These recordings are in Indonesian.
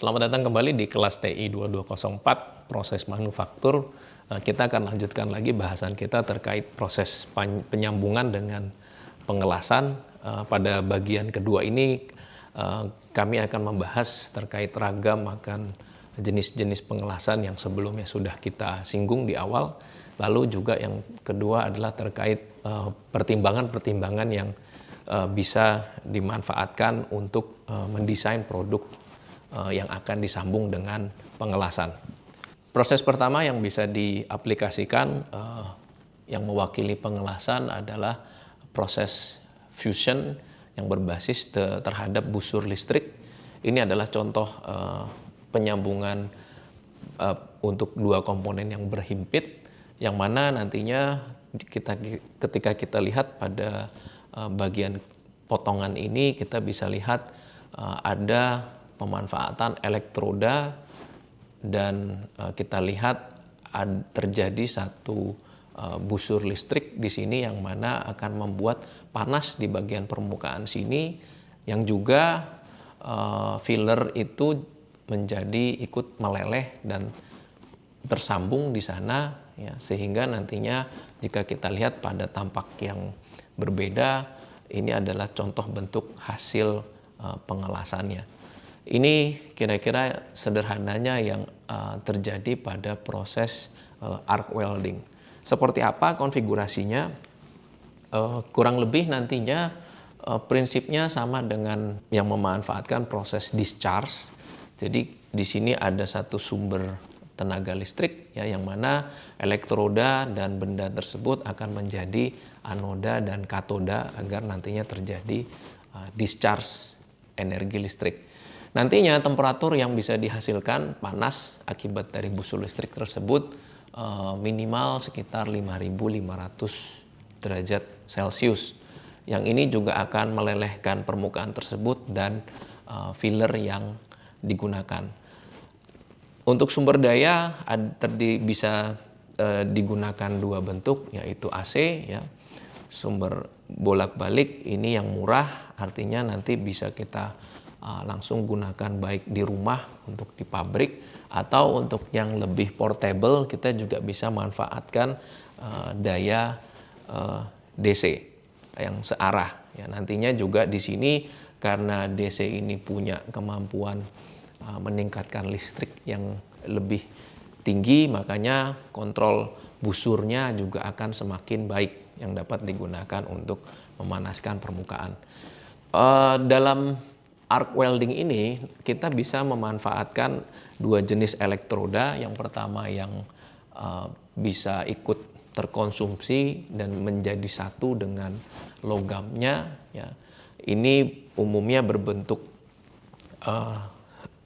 Selamat datang kembali di kelas TI 2204, proses manufaktur. Kita akan lanjutkan lagi bahasan kita terkait proses penyambungan dengan pengelasan. Pada bagian kedua ini, kami akan membahas terkait ragam akan jenis-jenis pengelasan yang sebelumnya sudah kita singgung di awal. Lalu juga yang kedua adalah terkait pertimbangan-pertimbangan yang bisa dimanfaatkan untuk mendesain produk yang akan disambung dengan pengelasan. Proses pertama yang bisa diaplikasikan yang mewakili pengelasan adalah proses fusion yang berbasis terhadap busur listrik. Ini adalah contoh penyambungan untuk dua komponen yang berhimpit, yang mana nantinya ketika kita lihat pada bagian potongan ini, kita bisa lihat ada pemanfaatan elektroda dan kita lihat terjadi satu busur listrik di sini yang mana akan membuat panas di bagian permukaan sini, yang juga filler itu menjadi ikut meleleh dan tersambung di sana, ya, sehingga nantinya jika kita lihat pada tampak yang berbeda, ini adalah contoh bentuk hasil pengelasannya. Ini kira-kira sederhananya yang terjadi pada proses arc welding. Seperti apa konfigurasinya? Kurang lebih nantinya prinsipnya sama dengan yang memanfaatkan proses discharge. Jadi di sini ada satu sumber tenaga listrik, ya, yang mana elektroda dan benda tersebut akan menjadi anoda dan katoda agar nantinya terjadi discharge energi listrik. Nantinya temperatur yang bisa dihasilkan panas akibat dari busur listrik tersebut minimal sekitar 5.500 derajat Celcius. Yang ini juga akan melelehkan permukaan tersebut dan filler yang digunakan. Untuk sumber daya bisa digunakan dua bentuk, yaitu AC, ya, sumber bolak-balik. Ini yang murah, artinya nanti bisa kita langsung gunakan baik di rumah untuk di pabrik, atau untuk yang lebih portable kita juga bisa manfaatkan daya DC yang searah. Ya, nantinya juga di sini karena DC ini punya kemampuan meningkatkan listrik yang lebih tinggi, makanya kontrol busurnya juga akan semakin baik yang dapat digunakan untuk memanaskan permukaan. Dalam arc welding ini kita bisa memanfaatkan dua jenis elektroda. Yang pertama yang bisa ikut terkonsumsi dan menjadi satu dengan logamnya, ya. Ini umumnya berbentuk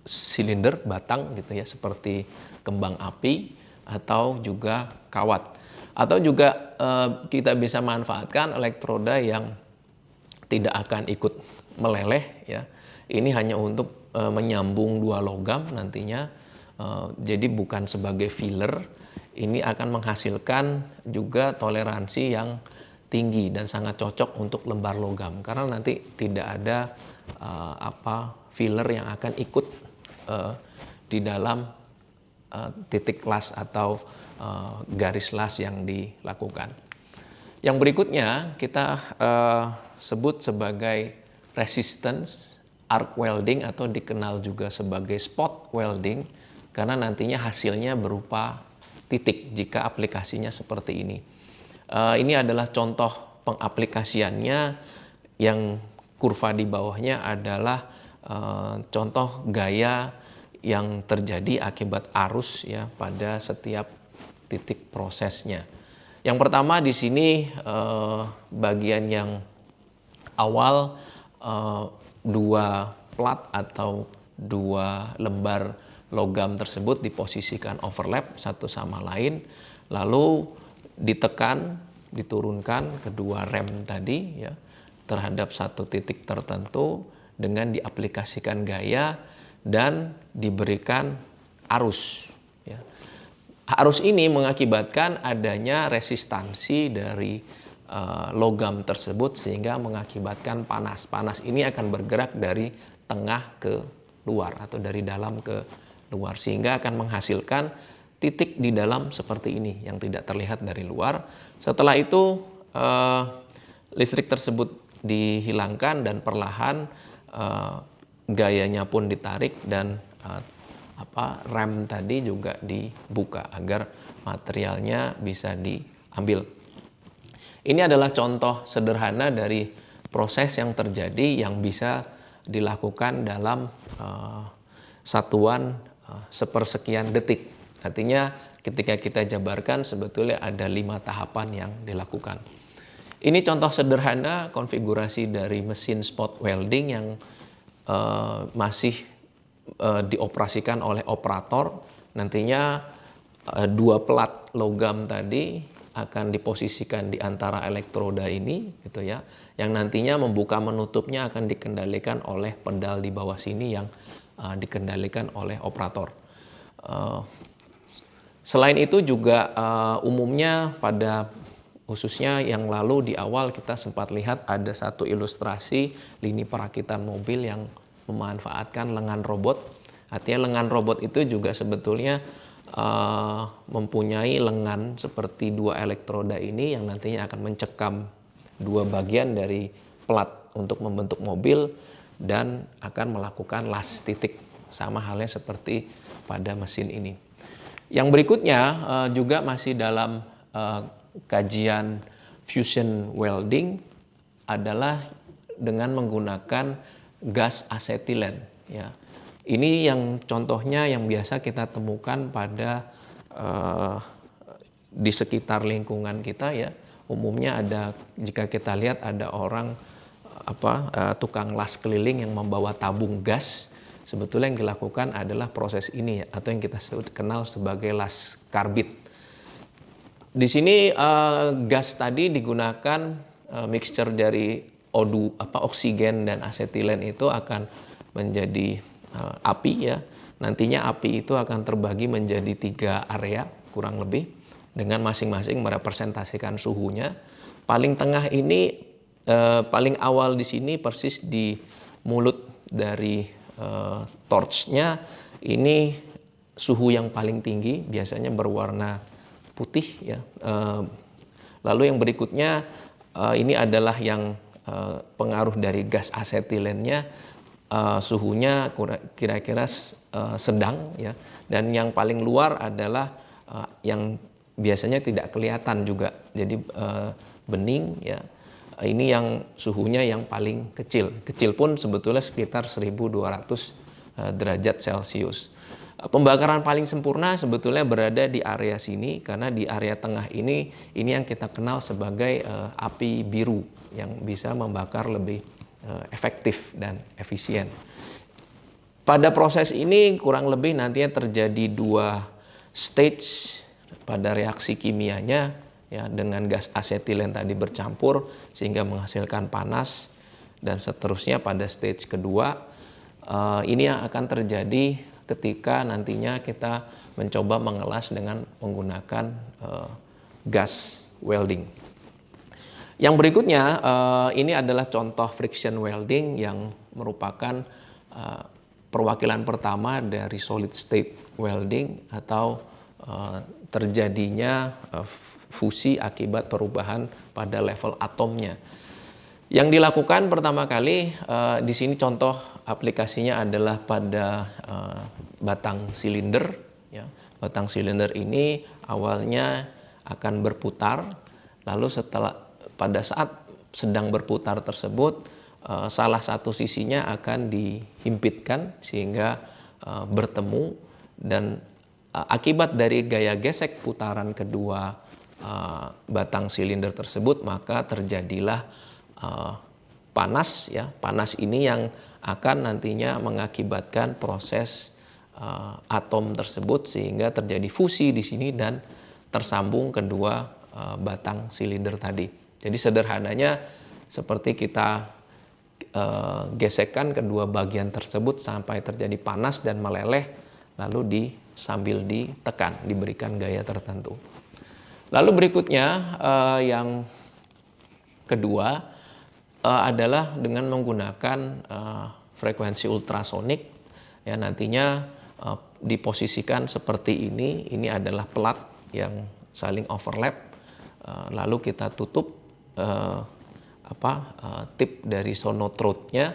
silinder batang gitu, ya, seperti kembang api atau juga kawat. Atau juga kita bisa manfaatkan elektroda yang tidak akan ikut meleleh, ya. Ini hanya untuk menyambung dua logam nantinya, jadi bukan sebagai filler. Ini akan menghasilkan juga toleransi yang tinggi dan sangat cocok untuk lembar logam, karena nanti tidak ada filler yang akan ikut di dalam titik las atau garis las yang dilakukan. Yang berikutnya kita sebut sebagai resistance arc welding, atau dikenal juga sebagai spot welding, karena nantinya hasilnya berupa titik jika aplikasinya seperti ini. Ini adalah contoh pengaplikasiannya, yang kurva di bawahnya adalah contoh gaya yang terjadi akibat arus, ya, pada setiap titik prosesnya. Yang pertama di sini bagian yang awal, dua plat atau dua lembar logam tersebut diposisikan overlap satu sama lain, lalu ditekan, diturunkan kedua rem tadi, ya, terhadap satu titik tertentu dengan diaplikasikan gaya dan diberikan arus, ya. Arus ini mengakibatkan adanya resistansi dari logam tersebut sehingga mengakibatkan panas. Panas ini akan bergerak dari tengah ke luar atau dari dalam ke luar, sehingga akan menghasilkan titik di dalam seperti ini yang tidak terlihat dari luar. Setelah itu listrik tersebut dihilangkan dan perlahan gayanya pun ditarik dan rem tadi juga dibuka agar materialnya bisa diambil. Ini adalah contoh sederhana dari proses yang terjadi yang bisa dilakukan dalam satuan sepersekian detik. Artinya ketika kita jabarkan sebetulnya ada 5 tahapan yang dilakukan. Ini contoh sederhana konfigurasi dari mesin spot welding yang masih dioperasikan oleh operator. Nantinya 2 pelat logam tadi akan diposisikan di antara elektroda ini gitu ya, yang nantinya membuka menutupnya akan dikendalikan oleh pedal di bawah sini yang dikendalikan oleh operator. Selain itu juga umumnya pada khususnya yang lalu di awal kita sempat lihat ada satu ilustrasi lini perakitan mobil yang memanfaatkan lengan robot. Artinya lengan robot itu juga sebetulnya mempunyai lengan seperti 2 elektroda ini yang nantinya akan mencekam 2 bagian dari pelat untuk membentuk mobil dan akan melakukan las titik, sama halnya seperti pada mesin ini. Yang berikutnya juga masih dalam kajian fusion welding adalah dengan menggunakan gas asetilen ya. Ini yang contohnya yang biasa kita temukan pada di sekitar lingkungan kita ya. Umumnya ada, jika kita lihat ada orang tukang las keliling yang membawa tabung gas. Sebetulnya yang dilakukan adalah proses ini ya, atau yang kita kenal sebagai las karbit. Di sini gas tadi digunakan mixture dari oksigen dan asetilen itu akan menjadi api ya. Nantinya api itu akan terbagi menjadi 3 area kurang lebih dengan masing-masing merepresentasikan suhunya. Paling tengah ini paling awal di sini persis di mulut dari torchnya ini suhu yang paling tinggi, biasanya berwarna putih ya. Lalu yang berikutnya ini adalah yang pengaruh dari gas asetilennya, suhunya kira-kira sedang ya. Dan yang paling luar adalah yang biasanya tidak kelihatan juga, jadi bening ya. Ini yang suhunya yang paling kecil. Kecil pun sebetulnya sekitar 1200 derajat Celcius. Pembakaran paling sempurna sebetulnya berada di area sini, karena di area tengah ini yang kita kenal sebagai api biru yang bisa membakar lebih efektif dan efisien. Pada proses ini kurang lebih nantinya terjadi 2 stage pada reaksi kimianya ya, dengan gas asetilen tadi bercampur sehingga menghasilkan panas, dan seterusnya pada stage kedua. Ini yang akan terjadi ketika nantinya kita mencoba mengelas dengan menggunakan gas welding. Yang berikutnya ini adalah contoh friction welding yang merupakan perwakilan pertama dari solid state welding atau terjadinya fusi akibat perubahan pada level atomnya. Yang dilakukan pertama kali di sini contoh aplikasinya adalah pada batang silinder ya. Batang silinder ini awalnya akan berputar, lalu pada saat sedang berputar tersebut salah satu sisinya akan dihimpitkan sehingga bertemu, dan akibat dari gaya gesek putaran kedua batang silinder tersebut maka terjadilah panas ya. Panas ini yang akan nantinya mengakibatkan proses atom tersebut sehingga terjadi fusi di sini dan tersambung kedua batang silinder tadi. Jadi sederhananya seperti kita gesekkan kedua bagian tersebut sampai terjadi panas dan meleleh, lalu sambil ditekan, diberikan gaya tertentu. Lalu berikutnya yang kedua adalah dengan menggunakan frekuensi ultrasonik Ya, nantinya diposisikan seperti ini. Ini adalah pelat yang saling overlap. Lalu kita tutup tip dari sonotrode-nya,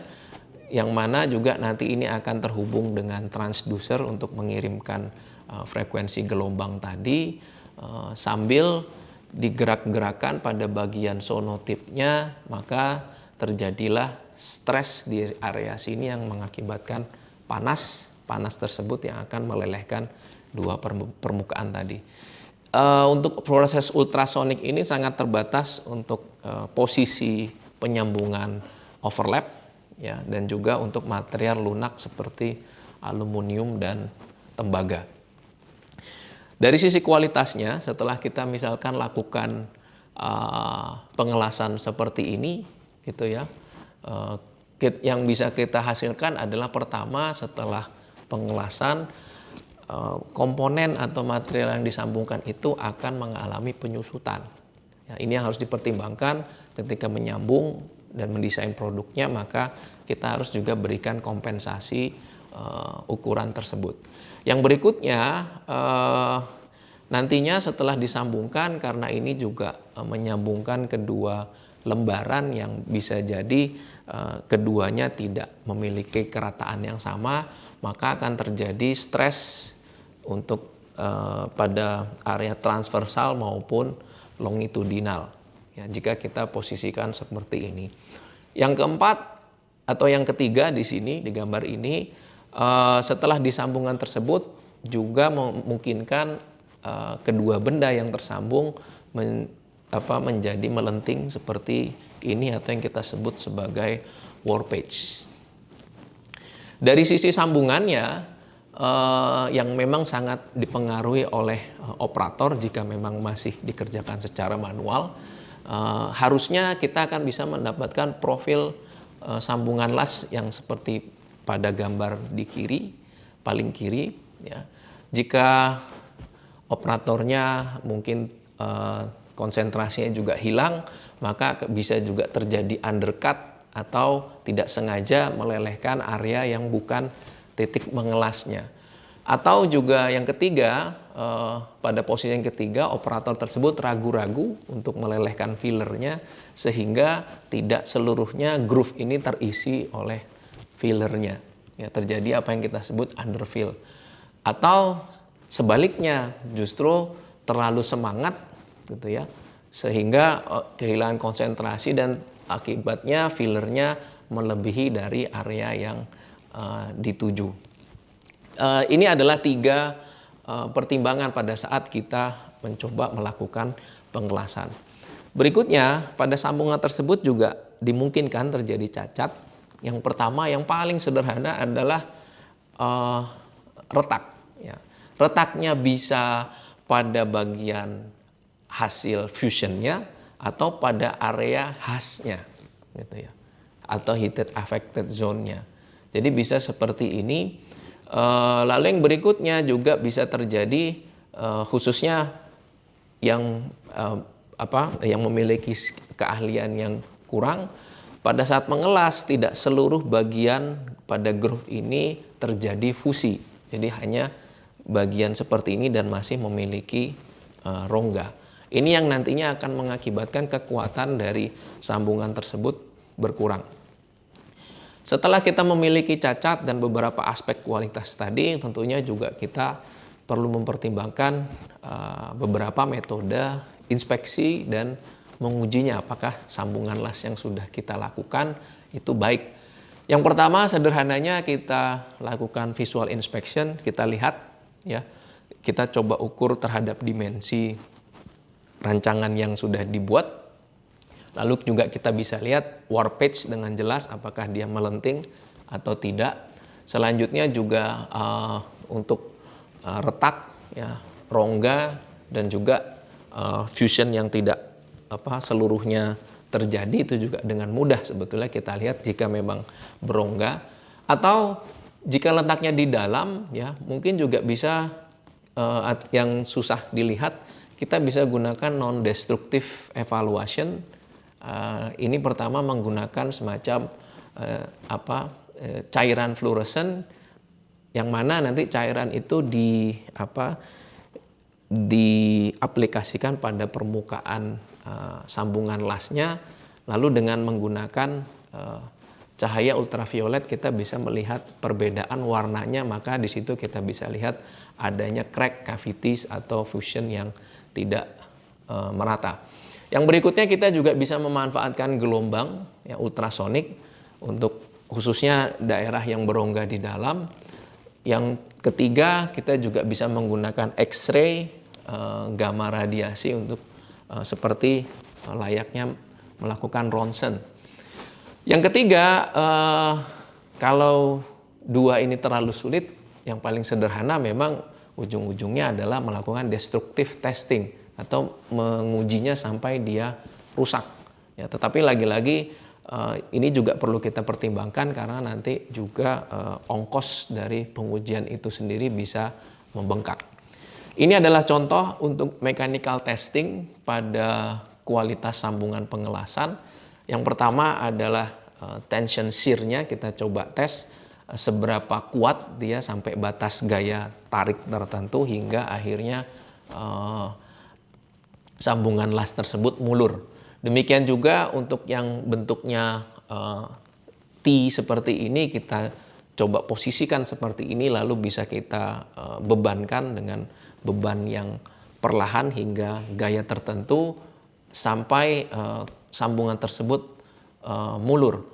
yang mana juga nanti ini akan terhubung dengan transducer untuk mengirimkan frekuensi gelombang tadi, sambil digerak-gerakan pada bagian sonotipnya, maka terjadilah stres di area sini yang mengakibatkan panas tersebut yang akan melelehkan dua permukaan tadi. Untuk proses ultrasonik ini sangat terbatas untuk posisi penyambungan overlap, ya, dan juga untuk material lunak seperti aluminium dan tembaga. Dari sisi kualitasnya, setelah kita misalkan lakukan pengelasan seperti ini, gitu ya, yang bisa kita hasilkan adalah pertama, setelah pengelasan, komponen atau material yang disambungkan itu akan mengalami penyusutan. Ya, ini yang harus dipertimbangkan ketika menyambung dan mendesain produknya, maka kita harus juga berikan kompensasi ukuran tersebut. Yang berikutnya, nantinya setelah disambungkan, karena ini juga menyambungkan kedua lembaran yang bisa jadi keduanya tidak memiliki kerataan yang sama, maka akan terjadi stres untuk pada area transversal maupun longitudinal, ya, jika kita posisikan seperti ini. Yang keempat atau yang ketiga di sini, di gambar ini, setelah disambungan tersebut juga memungkinkan kedua benda yang tersambung menjadi melenting seperti ini, atau yang kita sebut sebagai warpage. Dari sisi sambungannya, yang memang sangat dipengaruhi oleh operator jika memang masih dikerjakan secara manual, harusnya kita akan bisa mendapatkan profil sambungan las yang seperti pada gambar di kiri, paling kiri, ya. Jika operatornya mungkin konsentrasinya juga hilang, maka bisa juga terjadi undercut atau tidak sengaja melelehkan area yang bukan titik mengelasnya. Atau juga yang ketiga, pada posisi yang ketiga, operator tersebut ragu-ragu untuk melelehkan fillernya, sehingga tidak seluruhnya groove ini terisi oleh fillernya. Ya, terjadi apa yang kita sebut underfill. Atau sebaliknya, justru terlalu semangat, gitu ya, sehingga kehilangan konsentrasi dan akibatnya fillernya melebihi dari area yang dituju. Ini adalah 3 pertimbangan pada saat kita mencoba melakukan pengelasan. Berikutnya, pada sambungan tersebut juga dimungkinkan terjadi cacat. Yang pertama, yang paling sederhana adalah retak. Ya. Retaknya bisa pada bagian hasil fusionnya atau pada area khasnya, gitu ya, atau heated affected zone-nya. Jadi bisa seperti ini. Lalu yang berikutnya juga bisa terjadi khususnya yang yang memiliki keahlian yang kurang, pada saat mengelas tidak seluruh bagian pada groove ini terjadi fusi. Jadi hanya bagian seperti ini dan masih memiliki rongga. Ini yang nantinya akan mengakibatkan kekuatan dari sambungan tersebut berkurang. Setelah kita memiliki cacat dan beberapa aspek kualitas tadi, tentunya juga kita perlu mempertimbangkan beberapa metode inspeksi dan mengujinya apakah sambungan las yang sudah kita lakukan itu baik. Yang pertama, sederhananya kita lakukan visual inspection, kita lihat, ya, kita coba ukur terhadap dimensi rancangan yang sudah dibuat. Lalu juga kita bisa lihat warpage dengan jelas apakah dia melenting atau tidak. Selanjutnya juga untuk retak, ya, rongga, dan juga fusion yang tidak seluruhnya terjadi, itu juga dengan mudah sebetulnya kita lihat jika memang berongga. Atau jika letaknya di dalam, ya, mungkin juga bisa yang susah dilihat, kita bisa gunakan non-destructive evaluation. Ini pertama menggunakan semacam cairan fluoresen yang mana nanti cairan itu diaplikasikan pada permukaan sambungan lasnya, lalu dengan menggunakan cahaya ultraviolet kita bisa melihat perbedaan warnanya, maka di situ kita bisa lihat adanya crack, cavities atau fusion yang tidak merata. Yang berikutnya kita juga bisa memanfaatkan gelombang ya, ultrasonik untuk khususnya daerah yang berongga di dalam. Yang ketiga kita juga bisa menggunakan X-ray, gamma radiasi untuk seperti layaknya melakukan ronsen. Yang ketiga, kalau dua ini terlalu sulit, yang paling sederhana memang ujung-ujungnya adalah melakukan destructive testing atau mengujinya sampai dia rusak. Ya, tetapi lagi-lagi ini juga perlu kita pertimbangkan karena nanti juga ongkos dari pengujian itu sendiri bisa membengkak. Ini adalah contoh untuk mechanical testing pada kualitas sambungan pengelasan. Yang pertama adalah tension shear-nya, kita coba tes seberapa kuat dia sampai batas gaya tarik tertentu hingga akhirnya sambungan las tersebut mulur. Demikian juga untuk yang bentuknya T seperti ini, kita coba posisikan seperti ini lalu bisa kita bebankan dengan beban yang perlahan hingga gaya tertentu sampai sambungan tersebut mulur.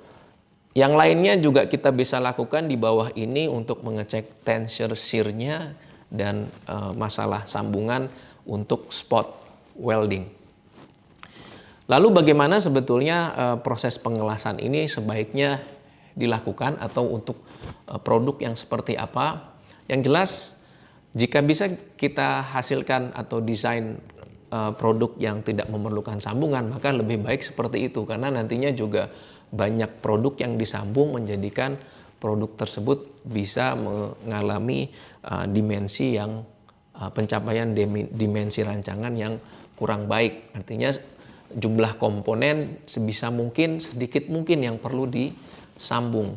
Yang lainnya juga kita bisa lakukan di bawah ini untuk mengecek tension shear-nya dan masalah sambungan untuk spot welding. Lalu bagaimana sebetulnya proses pengelasan ini sebaiknya dilakukan atau untuk produk yang seperti apa? Yang jelas jika bisa kita hasilkan atau desain produk yang tidak memerlukan sambungan, maka lebih baik seperti itu karena nantinya juga banyak produk yang disambung menjadikan produk tersebut bisa mengalami dimensi yang pencapaian dimensi rancangan yang kurang baik. Artinya jumlah komponen sebisa mungkin sedikit mungkin yang perlu disambung.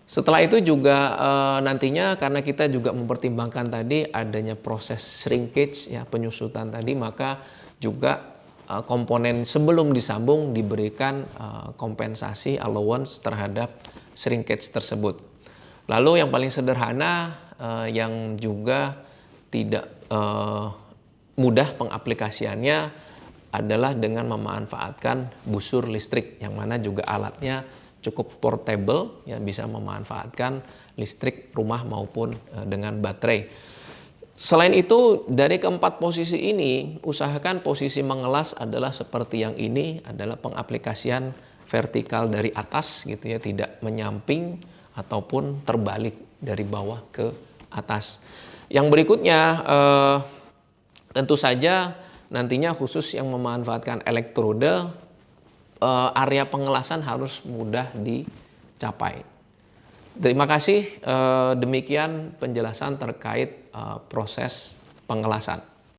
Setelah itu juga nantinya karena kita juga mempertimbangkan tadi adanya proses shrinkage ya, penyusutan tadi, maka juga komponen sebelum disambung diberikan kompensasi allowance terhadap shrinkage tersebut. Lalu yang paling sederhana yang juga tidak mudah pengaplikasiannya adalah dengan memanfaatkan busur listrik yang mana juga alatnya cukup portable ya, bisa memanfaatkan listrik rumah maupun dengan baterai. Selain itu dari keempat posisi ini usahakan posisi mengelas adalah seperti yang ini, adalah pengaplikasian vertikal dari atas gitu ya, tidak menyamping ataupun terbalik dari bawah ke atas. Yang berikutnya tentu saja nantinya khusus yang memanfaatkan elektrode, area pengelasan harus mudah dicapai. Terima kasih, demikian penjelasan terkait proses pengelasan.